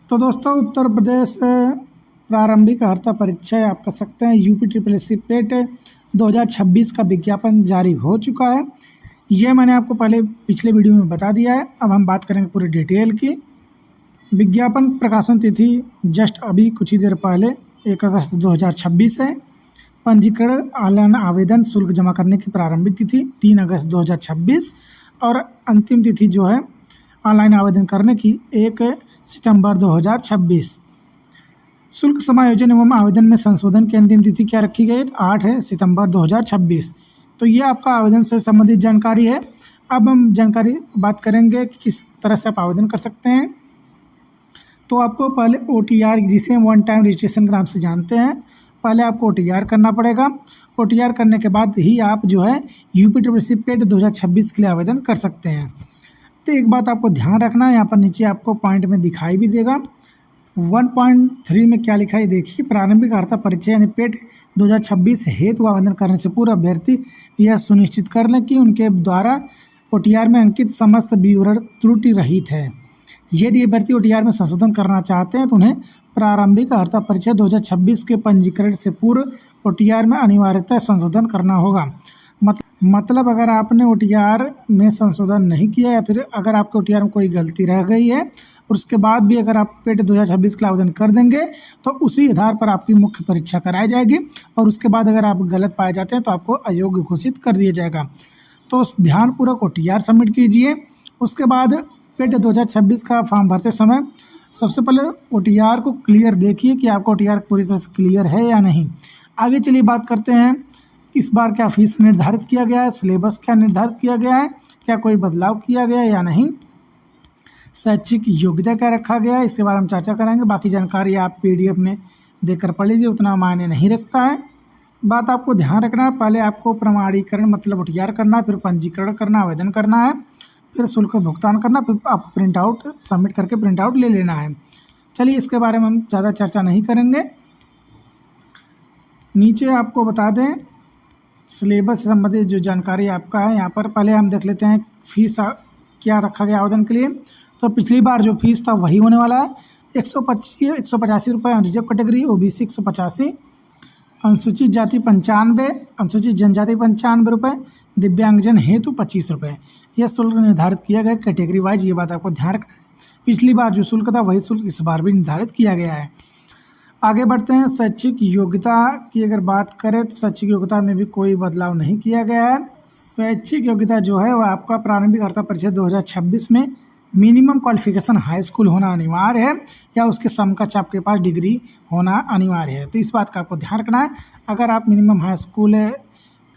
तो दोस्तों उत्तर प्रदेश प्रारंभिक अर्हता परीक्षा आप कर सकते हैं। यूपी ट्रिपल एस सी पेट 2026 का विज्ञापन जारी हो चुका है। यह मैंने आपको पहले पिछले वीडियो में बता दिया है। अब हम बात करेंगे पूरी डिटेल की। विज्ञापन प्रकाशन तिथि जस्ट अभी कुछ ही देर पहले 1 अगस्त 2026 है। पंजीकरण ऑनलाइन आवेदन शुल्क जमा करने की प्रारंभिक तिथि 3 अगस्त 2026 और अंतिम तिथि जो है ऑनलाइन आवेदन करने की 1 सितंबर 2026। शुल्क समायोजन एवं आवेदन में संशोधन की अंतिम तिथि क्या रखी गई? 8 सितंबर 2026। तो ये आपका आवेदन से संबंधित जानकारी है। अब हम जानकारी बात करेंगे कि किस तरह से आप आवेदन कर सकते हैं। तो आपको पहले OTR, जिसे हम वन टाइम रजिस्ट्रेशन के नाम से जानते हैं, पहले आपको OTR करना पड़ेगा। OTR करने के बाद ही आप जो है यूपी ट्रिपल एस सी पेट 2026 के लिए आवेदन कर सकते हैं। तो एक बात आपको ध्यान रखना है, यहाँ पर नीचे आपको पॉइंट में दिखाई भी देगा 1.3 में क्या लिखा है देखिए। प्रारंभिक अर्हता परीक्षा यानी पेट 2026 हेतु आवेदन करने से पूर्व अभ्यर्थी यह सुनिश्चित कर लें कि उनके द्वारा OTR में अंकित समस्त विवरण त्रुटि रहित है। यदि अभ्यर्थी OTR में संशोधन करना चाहते हैं तो उन्हें प्रारंभिक अर्हता परीक्षा 2026 के पंजीकरण से पूर्व OTR में अनिवार्यतः संशोधन करना होगा। मतलब अगर आपने OTR में संशोधन नहीं किया या फिर अगर आपके OTR में कोई गलती रह गई है और उसके बाद भी अगर आप पेट 2026 के आवेदन कर देंगे तो उसी आधार पर आपकी मुख्य परीक्षा कराई जाएगी और उसके बाद अगर आप गलत पाए जाते हैं तो आपको अयोग्य घोषित कर दिया जाएगा। तो ध्यानपूर्वक OTR सबमिट कीजिए। उसके बाद पेट 2026 का फॉर्म भरते समय सबसे पहले OTR को क्लियर देखिए कि आपका OTR पूरी तरह से क्लियर है या नहीं। आगे चलिए बात करते हैं इस बार क्या फीस निर्धारित किया गया है, सिलेबस क्या निर्धारित किया गया है, क्या कोई बदलाव किया गया है या नहीं, शैक्षिक योग्यता क्या रखा गया है, इसके बारे में चर्चा करेंगे। बाकी जानकारी आप PDF में देखकर पढ़ लीजिए, उतना मायने नहीं रखता है। बात आपको ध्यान रखना है, पहले आपको प्रमाणीकरण मतलब OTR करना है, फिर पंजीकरण करना, आवेदन करना है, फिर शुल्क का भुगतान करना, फिर आप प्रिंट आउट सबमिट करके प्रिंट आउट ले लेना है। चलिए इसके बारे में हम ज़्यादा चर्चा नहीं करेंगे। नीचे आपको बता दें सिलेबस से संबंधित जो जानकारी आपका है, यहाँ पर पहले हम देख लेते हैं फीस क्या रखा गया आवेदन के लिए। तो पिछली बार जो फीस था वही होने वाला है 185 रुपये, रिजर्व कैटेगरी OBC 185, अनुसूचित जाति 95, अनुसूचित जनजाति 95 रुपये, दिव्यांगजन हेतु 25 रुपये। यह शुल्क निर्धारित किया गया कैटेगरी वाइज। ये बात आपको ध्यान रखना है। पिछली बार जो शुल्क था वही शुल्क इस बार भी निर्धारित किया गया है। आगे बढ़ते हैं। शैक्षिक योग्यता की अगर बात करें तो शैक्षिक योग्यता में भी कोई बदलाव नहीं किया गया है। शैक्षिक योग्यता जो है वह आपका प्रारंभिक अर्हता परीक्षा 2026 में मिनिमम क्वालिफिकेशन हाई स्कूल होना अनिवार्य है या उसके समकक्ष आपके पास डिग्री होना अनिवार्य है। तो इस बात का आपको ध्यान रखना है। अगर आप मिनिमम हाई स्कूल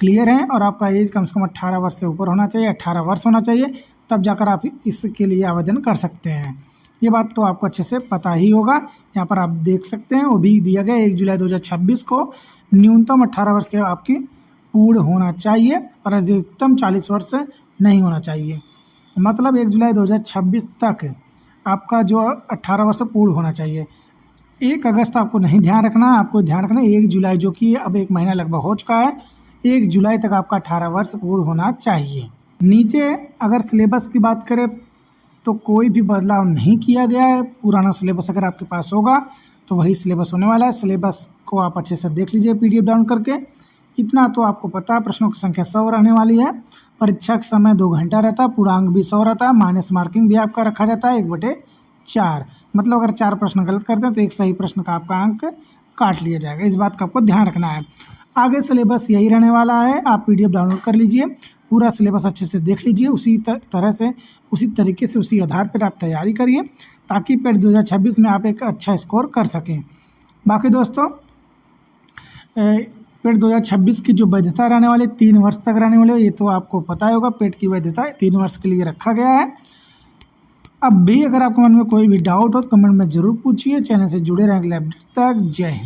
क्लियर हैं और आपका एज कम से कम 18 वर्ष से ऊपर होना चाहिए, 18 वर्ष होना चाहिए, तब जाकर आप इसके लिए आवेदन कर सकते हैं। ये बात तो आपको अच्छे से पता ही होगा। यहाँ पर आप देख सकते हैं वो भी दिया गया 1 जुलाई 2026 को न्यूनतम 18 वर्ष के आपकी पूर्ण होना चाहिए और अधिकतम 40 वर्ष नहीं होना चाहिए। मतलब 1 जुलाई 2026 तक आपका जो 18 वर्ष पूर्ण होना चाहिए। 1 अगस्त आपको नहीं ध्यान रखना, आपको ध्यान रखना 1 जुलाई जो कि अब 1 महीना लगभग हो चुका है, 1 जुलाई तक आपका 18 वर्ष पूर्ण होना चाहिए। नीचे अगर सिलेबस की बात करें तो कोई भी बदलाव नहीं किया गया है। पुराना सिलेबस अगर आपके पास होगा तो वही सिलेबस होने वाला है। सिलेबस को आप अच्छे से देख लीजिए PDF डाउनलोड करके। इतना तो आपको पता है, प्रश्नों की संख्या 100 रहने वाली है। परीक्षा का समय 2 घंटा रहता है, पूर्णांक भी 100 रहता है, माइनस मार्किंग भी आपका रखा जाता है 1/4। मतलब अगर 4 प्रश्न गलत करते हैं तो एक सही प्रश्न का आपका अंक काट लिया जाएगा। इस बात का आपको ध्यान रखना है। आगे सिलेबस यही रहने वाला है। आप PDF डाउनलोड कर लीजिए, पूरा सिलेबस अच्छे से देख लीजिए, उसी तरह से उसी तरीके से उसी आधार पर आप तैयारी करिए ताकि पेट 2026 में आप एक अच्छा स्कोर कर सकें। बाकी दोस्तों पेट 2026 की जो वैधता रहने वाली 3 वर्ष तक रहने वाली है, ये तो आपको पता ही होगा। पेट की वैधता 3 वर्ष के लिए रखा गया है। अब भी अगर आपके मन में कोई भी डाउट हो तो कमेंट में ज़रूर पूछिए। चैनल से जुड़े रहें अगले अपडेट तक। जय हिंद।